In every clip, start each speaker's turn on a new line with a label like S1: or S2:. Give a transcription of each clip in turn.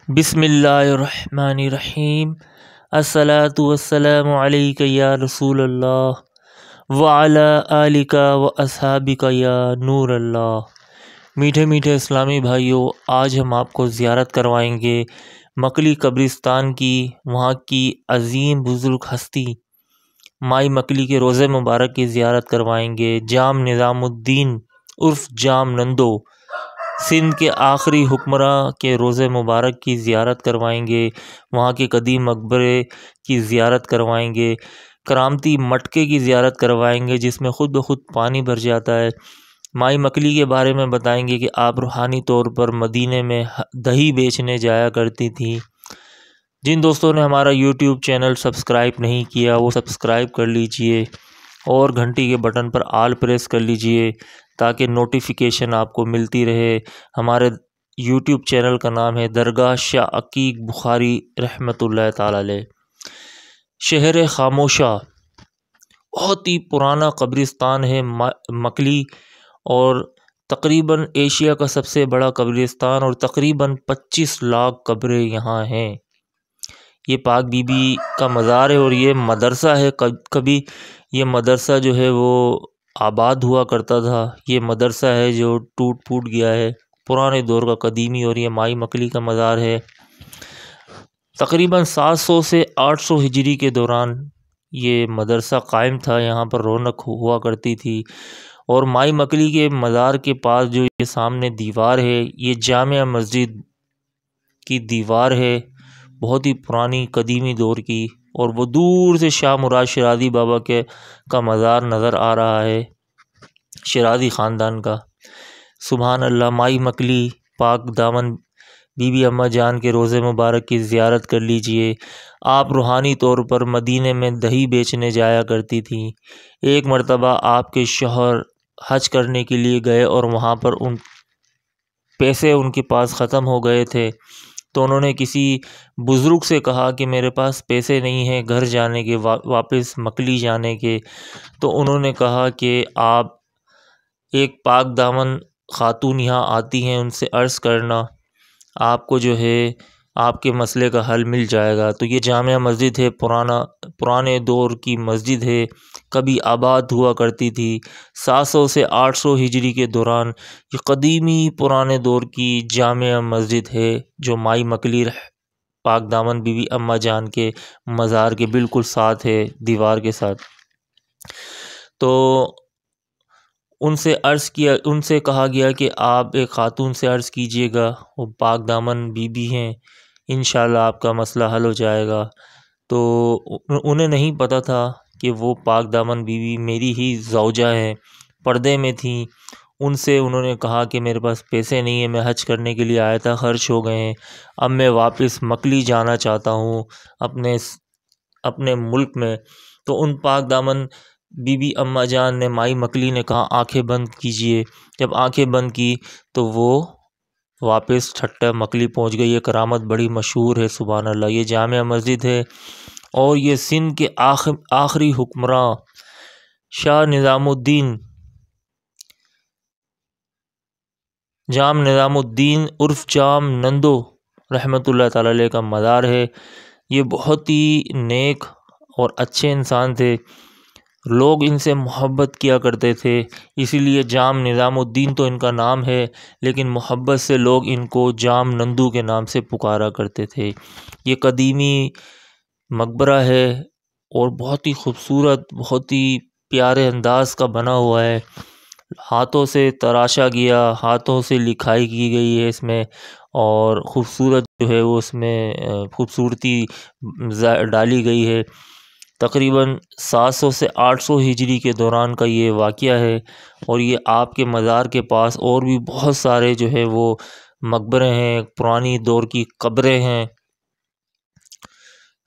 S1: بسم اللہ الرحمن الرحیم۔ الصلاۃ والسلام علیک یا رسول اللہ وعلی آلک و اصحابک یا نور اللہ۔ میٹھے میٹھے اسلامی بھائیوں، آج ہم آپ کو زیارت کروائیں گے مکلی قبرستان کی، وہاں کی عظیم بزرگ ہستی مائی مکلی کے روضہ مبارک کی زیارت کروائیں گے۔ جام نظام الدین عرف جام نندو سندھ کے آخری حکمراں کے روضہ مبارک کی زیارت کروائیں گے، وہاں کے قدیم مقبرے کی زیارت کروائیں گے، کرامتی مٹکے کی زیارت کروائیں گے جس میں خود بخود پانی بھر جاتا ہے۔ مائی مکلی کے بارے میں بتائیں گے کہ آپ روحانی طور پر مدینے میں دہی بیچنے جایا کرتی تھیں۔ جن دوستوں نے ہمارا یوٹیوب چینل سبسکرائب نہیں کیا وہ سبسکرائب کر لیجئے اور گھنٹی کے بٹن پر آل پریس کر لیجئے تاکہ نوٹیفیکیشن آپ کو ملتی رہے۔ ہمارے یوٹیوب چینل کا نام ہے درگاہ شاہ عقیق بخاری رحمۃ اللہ تعالی علیہ۔ شہر خاموشہ بہت ہی پرانا قبرستان ہے مکلی، اور تقریباً ایشیا کا سب سے بڑا قبرستان، اور تقریباً 25 لاکھ قبریں یہاں ہیں۔ یہ پاک بی بی کا مزار ہے اور یہ مدرسہ ہے۔ کبھی یہ مدرسہ جو ہے وہ آباد ہوا کرتا تھا، یہ مدرسہ ہے جو ٹوٹ پھوٹ گیا ہے، پرانے دور کا قدیمی، اور یہ مائی مکلی کا مزار ہے۔ تقریباً 700 سے 800 ہجری کے دوران یہ مدرسہ قائم تھا، یہاں پر رونق ہوا کرتی تھی۔ اور مائی مکلی کے مزار کے پاس جو یہ سامنے دیوار ہے، یہ جامع مسجد کی دیوار ہے، بہت ہی پرانی قدیمی دور کی، اور وہ دور سے شاہ مراد شیرازی بابا کا مزار نظر آ رہا ہے، شیرازی خاندان کا۔ سبحان اللہ۔ مائی مکلی پاک دامن بی بی اماں جان کے روضہ مبارک کی زیارت کر لیجئے۔ آپ روحانی طور پر مدینے میں دہی بیچنے جایا کرتی تھیں۔ ایک مرتبہ آپ کے شوہر حج کرنے کے لیے گئے اور وہاں پر پیسے ان کے پاس ختم ہو گئے تھے، تو انہوں نے کسی بزرگ سے کہا کہ میرے پاس پیسے نہیں ہیں گھر جانے کے، واپس مکلی جانے کے۔ تو انہوں نے کہا کہ آپ ایک پاک دامن خاتون یہاں آتی ہیں، ان سے عرض کرنا، آپ کو جو ہے آپ کے مسئلے کا حل مل جائے گا۔ تو یہ جامع مسجد ہے، پرانے دور کی مسجد ہے، کبھی آباد ہوا کرتی تھی۔ 700 سے 800 ہجری کے دوران یہ قدیمی پرانے دور کی جامع مسجد ہے جو مائی مکلی پاک دامن بی بی اماں جان کے مزار کے بالکل ساتھ ہے، دیوار کے ساتھ۔ تو ان سے کہا گیا کہ آپ ایک خاتون سے عرض کیجئے گا، وہ پاک دامن بی بی ہیں، انشاءاللہ آپ کا مسئلہ حل ہو جائے گا۔ تو انہیں نہیں پتہ تھا کہ وہ پاک دامن بی بی میری ہی زوجہ ہیں، پردے میں تھیں۔ ان سے انہوں نے کہا کہ میرے پاس پیسے نہیں ہیں، میں حج کرنے کے لیے آیا تھا، خرچ ہو گئے ہیں، اب میں واپس مکلی جانا چاہتا ہوں اپنے ملک میں۔ تو ان پاک دامن بی بی اماں جان نے، مائی مکلی نے کہا آنکھیں بند کیجئے۔ جب آنکھیں بند کی تو وہ واپس ٹھٹہ مکلی پہنچ گئی۔ یہ کرامت بڑی مشہور ہے، سبحان اللہ۔ یہ جامع مسجد ہے، اور یہ سندھ کے آخری حکمراں شاہ نظام الدین جام نظام الدین عرف جام نندو رحمۃ اللہ تعالی علیہ کا مزار ہے۔ یہ بہت ہی نیک اور اچھے انسان تھے، لوگ ان سے محبت کیا کرتے تھے، اسی لیے جام نظام الدین تو ان کا نام ہے، لیکن محبت سے لوگ ان کو جام نندو کے نام سے پکارا کرتے تھے۔ یہ قدیمی مقبرہ ہے اور بہت ہی خوبصورت، بہت ہی پیارے انداز کا بنا ہوا ہے، ہاتھوں سے تراشا گیا، ہاتھوں سے لکھائی کی گئی ہے اس میں، اور خوبصورت جو ہے وہ اس میں خوبصورتی ڈالی گئی ہے۔ تقریباً 700 سے 800 ہجری کے دوران کا یہ واقعہ ہے، اور یہ آپ کے مزار کے پاس اور بھی بہت سارے جو ہے وہ مقبرے ہیں، پرانی دور کی قبریں ہیں،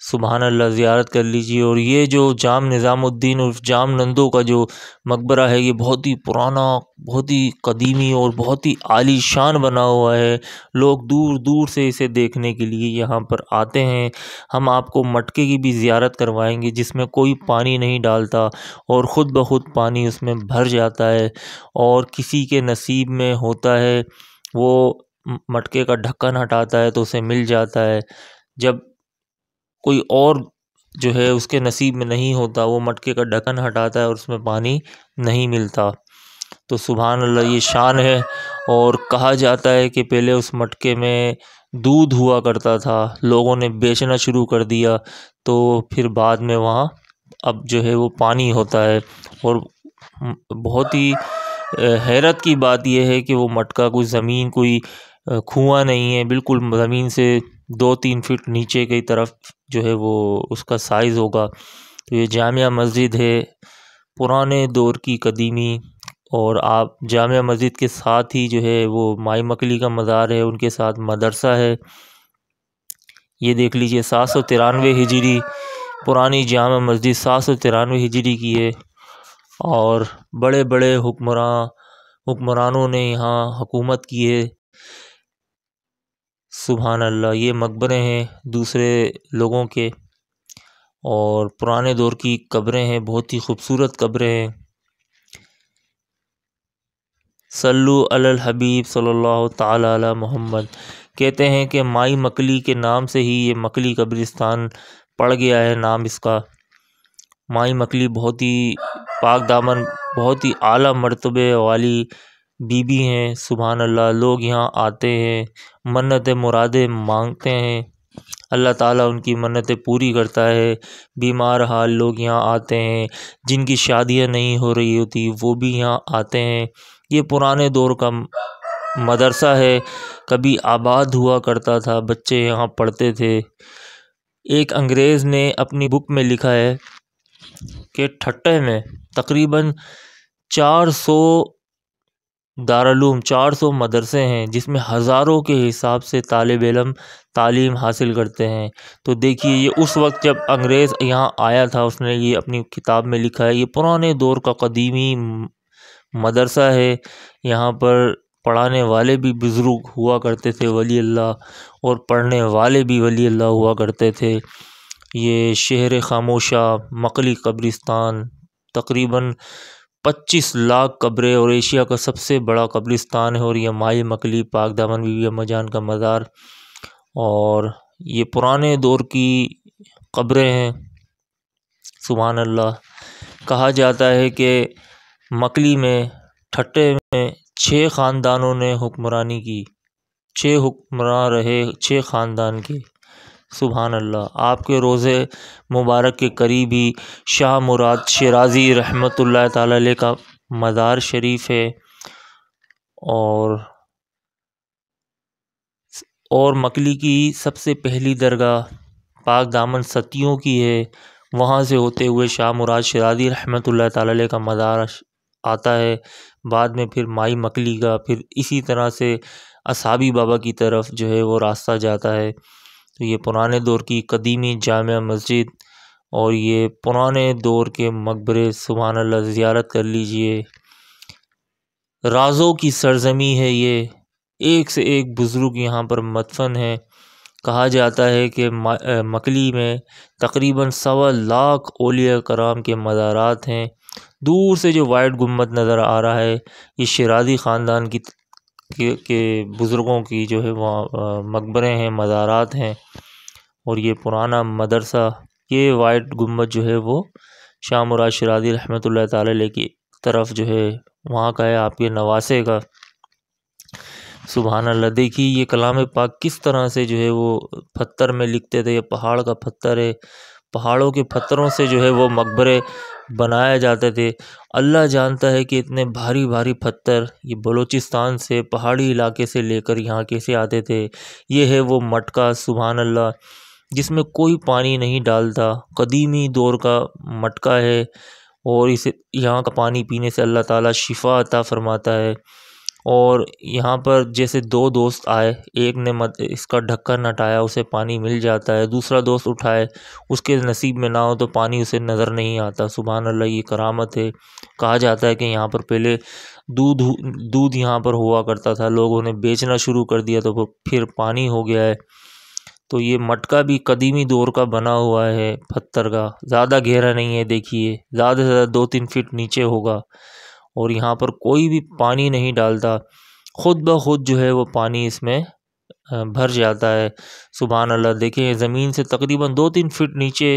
S1: سبحان اللہ۔ زیارت کر لیجیے۔ اور یہ جو جام نظام الدین اور جام نندو کا جو مقبرہ ہے، یہ بہت ہی پرانا، بہت ہی قدیمی اور بہت ہی عالی شان بنا ہوا ہے، لوگ دور دور سے اسے دیکھنے کے لیے یہاں پر آتے ہیں۔ ہم آپ کو مٹکے کی بھی زیارت کروائیں گے جس میں کوئی پانی نہیں ڈالتا، اور خود بخود پانی اس میں بھر جاتا ہے، اور کسی کے نصیب میں ہوتا ہے وہ مٹکے کا ڈھکن ہٹاتا ہے تو اسے مل جاتا ہے، جب کوئی اور جو ہے اس کے نصیب میں نہیں ہوتا وہ مٹکے کا ڈھکن ہٹاتا ہے اور اس میں پانی نہیں ملتا۔ تو سبحان اللہ، یہ شان ہے۔ اور کہا جاتا ہے کہ پہلے اس مٹکے میں دودھ ہوا کرتا تھا، لوگوں نے بیچنا شروع کر دیا، تو پھر بعد میں وہاں اب جو ہے وہ پانی ہوتا ہے۔ اور بہت ہی حیرت کی بات یہ ہے کہ وہ مٹکا کوئی زمین، کوئی کنواں نہیں ہے، بالکل زمین سے 2-3 فٹ نیچے کی طرف جو ہے وہ اس کا سائز ہوگا۔ تو یہ جامعہ مسجد ہے، پرانے دور کی قدیمی، اور آپ جامعہ مسجد کے ساتھ ہی جو ہے وہ مائی مکلی کا مزار ہے، ان کے ساتھ مدرسہ ہے۔ یہ دیکھ لیجئے 793 ہجری پرانی جامع مسجد 793 ہجری کی ہے، اور بڑے بڑے حکمرانوں نے یہاں حکومت کی ہے۔ سبحان اللہ، یہ مقبرے ہیں دوسرے لوگوں کے، اور پرانے دور کی قبریں ہیں، بہت ہی خوبصورت قبریں ہیں۔ صلو علی الحبیب صلی اللہ تعالی علی محمد۔ کہتے ہیں کہ مائی مکلی کے نام سے ہی یہ مکلی قبرستان پڑ گیا ہے نام اس کا۔ مائی مکلی بہت ہی پاک دامن، بہت ہی اعلیٰ مرتبے والی بی بی ہیں۔ سبحان اللہ، لوگ یہاں آتے ہیں، منتیں مرادیں مانگتے ہیں، اللہ تعالیٰ ان کی منتیں پوری کرتا ہے۔ بیمار حال لوگ یہاں آتے ہیں، جن کی شادیاں نہیں ہو رہی ہوتی وہ بھی یہاں آتے ہیں۔ یہ پرانے دور کا مدرسہ ہے، کبھی آباد ہوا کرتا تھا، بچے یہاں پڑھتے تھے۔ ایک انگریز نے اپنی بک میں لکھا ہے کہ ٹھٹے میں تقریباً 400 دارالعلوم، 400 مدرسے ہیں، جس میں ہزاروں کے حساب سے طالب علم تعلیم حاصل کرتے ہیں۔ تو دیکھیے، یہ اس وقت جب انگریز یہاں آیا تھا، اس نے یہ اپنی کتاب میں لکھا ہے۔ یہ پرانے دور کا قدیمی مدرسہ ہے، یہاں پر پڑھانے والے بھی بزرگ ہوا کرتے تھے ولی اللہ، اور پڑھنے والے بھی ولی اللہ ہوا کرتے تھے۔ یہ شہر خاموشہ مکلی قبرستان تقریباً 25 لاکھ قبریں اور ایشیا کا سب سے بڑا قبرستان ہے، اور یہ مائی مکلی پاک دامن بی بی اماں جان کا مزار، اور یہ پرانے دور کی قبریں ہیں۔ سبحان اللہ، کہا جاتا ہے کہ مکلی میں، ٹھٹے میں 6 خاندانوں نے حکمرانی کی، 6 حکمراں رہے، 6 خاندان کے۔ سبحان اللہ، آپ کے روضے مبارک کے قریب ہی شاہ مراد شیرازی رحمۃ اللہ تعالی علیہ کا مزار شریف ہے، اور مکلی کی سب سے پہلی درگاہ پاک دامن ستیوں کی ہے، وہاں سے ہوتے ہوئے شاہ مراد شیرازی رحمۃ اللہ تعالی علیہ کا مزار آتا ہے، بعد میں پھر مائی مکلی کا، پھر اسی طرح سے اصحابی بابا کی طرف جو ہے وہ راستہ جاتا ہے۔ تو یہ پرانے دور کی قدیمی جامع مسجد اور یہ پرانے دور کے مقبرے، سبحان اللہ، زیارت کر لیجئے۔ رازوں کی سرزمی ہے یہ، ایک سے ایک بزرگ یہاں پر مدفن ہیں۔ کہا جاتا ہے کہ مکلی میں تقریباً 1.25 لاکھ اولیاء کرام کے مزارات ہیں۔ دور سے جو وائٹ گنبد نظر آ رہا ہے، یہ شیرازی خاندان کے بزرگوں کی جو ہے وہاں مقبرے ہیں، مزارات ہیں۔ اور یہ پرانا مدرسہ، یہ وائٹ گنبد جو ہے وہ شاہ مراد شیرازی رحمۃ اللہ تعالی علیہ کی طرف جو ہے وہاں کا ہے، آپ کے نواسے کا۔ سبحان اللہ، دیکھیے یہ کلام پاک کس طرح سے جو ہے وہ پتھر میں لکھتے تھے۔ یہ پہاڑ کا پتھر ہے، پہاڑوں کے پتھروں سے جو ہے وہ مقبرے بنائے جاتے تھے۔ اللہ جانتا ہے کہ اتنے بھاری بھاری پتھر یہ بلوچستان سے، پہاڑی علاقے سے لے کر یہاں کیسے آتے تھے۔ یہ ہے وہ مٹکا، سبحان اللہ، جس میں کوئی پانی نہیں ڈالتا، قدیمی دور کا مٹکا ہے، اور اسے یہاں کا پانی پینے سے اللہ تعالیٰ شفا عطا فرماتا ہے۔ اور یہاں پر جیسے 2 دوست آئے، ایک نے اس کا ڈھکن ہٹایا، اسے پانی مل جاتا ہے، دوسرا دوست اٹھائے، اس کے نصیب میں نہ ہو تو پانی اسے نظر نہیں آتا۔ سبحان اللہ، یہ کرامت ہے۔ کہا جاتا ہے کہ یہاں پر پہلے دودھ یہاں پر ہوا کرتا تھا، لوگوں نے بیچنا شروع کر دیا تو پھر پانی ہو گیا ہے۔ تو یہ مٹکا بھی قدیمی دور کا بنا ہوا ہے، پتھر کا، زیادہ گہرا نہیں ہے، دیکھیے زیادہ سے زیادہ 2-3 فٹ نیچے ہوگا، اور یہاں پر کوئی بھی پانی نہیں ڈالتا۔ خود بخود جو ہے وہ پانی اس میں بھر جاتا ہے۔ سبحان اللہ، دیکھیں زمین سے تقریباً 2-3 فٹ نیچے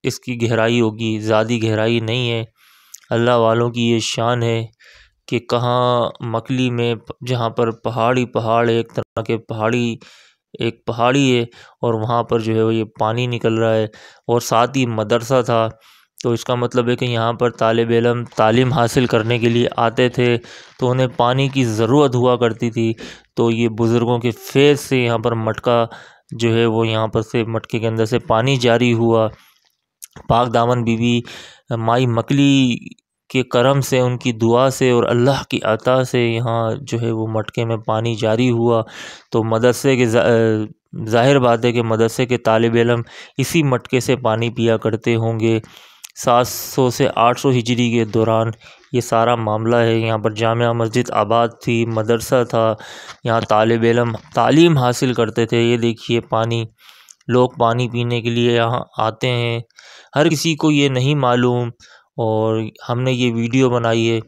S1: اس کی گہرائی ہوگی، زیادہ گہرائی نہیں ہے۔ اللہ والوں کی یہ شان ہے کہ کہاں مکلی میں جہاں پر پہاڑی پہاڑ، ایک طرح کے پہاڑی ہے، اور وہاں پر جو ہے وہ یہ پانی نکل رہا ہے، اور ساتھ ہی مدرسہ تھا۔ تو اس کا مطلب ہے کہ یہاں پر طالب علم تعلیم حاصل کرنے کے لیے آتے تھے تو انہیں پانی کی ضرورت ہوا کرتی تھی، تو یہ بزرگوں کے فیض سے یہاں پر مٹکا جو ہے وہ یہاں پر سے مٹکے کے اندر سے پانی جاری ہوا۔ پاک دامن بی بی مائی مکلی کے کرم سے، ان کی دعا سے اور اللہ کی عطا سے یہاں جو ہے وہ مٹکے میں پانی جاری ہوا۔ تو مدرسے کے ظاہر بات ہے کہ مدرسے کے طالب علم اسی مٹکے سے پانی پیا کرتے ہوں گے۔ 700 سے 800 ہجری کے دوران یہ سارا معاملہ ہے۔ یہاں پر جامع مسجد آباد تھی، مدرسہ تھا، یہاں طالب علم تعلیم حاصل کرتے تھے۔ یہ دیکھیے پانی، لوگ پانی پینے کے لیے یہاں آتے ہیں۔ ہر کسی کو یہ نہیں معلوم، اور ہم نے یہ ویڈیو بنائی ہے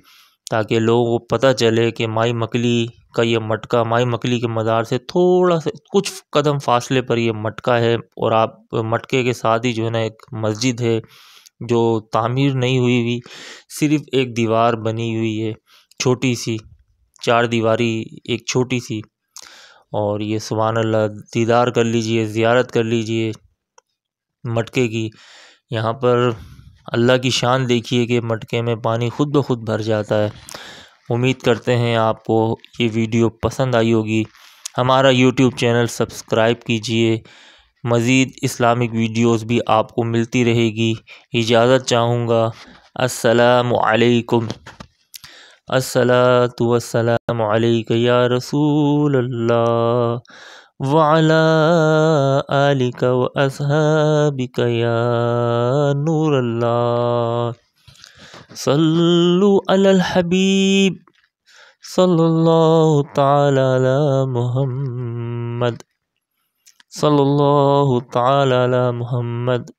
S1: تاکہ لوگوں کو پتہ چلے کہ مائی مکلی کا یہ مٹکا، مائی مکلی کے مزار سے تھوڑا سا کچھ قدم فاصلے پر یہ مٹکا ہے، اور آپ مٹکے کے ساتھ ہی جو ہے نا ایک مسجد ہے جو تعمیر نہیں ہوئی، صرف ایک دیوار بنی ہوئی ہے چھوٹی سی، 4 دیواری ایک چھوٹی سی۔ اور یہ سبحان اللہ، دیدار کر لیجئے، زیارت کر لیجئے مٹکے کی۔ یہاں پر اللہ کی شان دیکھیے کہ مٹکے میں پانی خود بخود بھر جاتا ہے۔ امید کرتے ہیں آپ کو یہ ویڈیو پسند آئی ہوگی۔ ہمارا یوٹیوب چینل سبسکرائب کیجئے، مزید اسلامک ویڈیوز بھی آپ کو ملتی رہے گی۔ اجازت چاہوں گا، السلام علیکم۔ الصلاۃ والسلام علیک یا رسول اللہ وعلی آلک واصحابک یا نور اللہ۔ صلو علی الحبیب صلی اللہ تعالی علی محمد، صلی اللہ تعالی علی محمد۔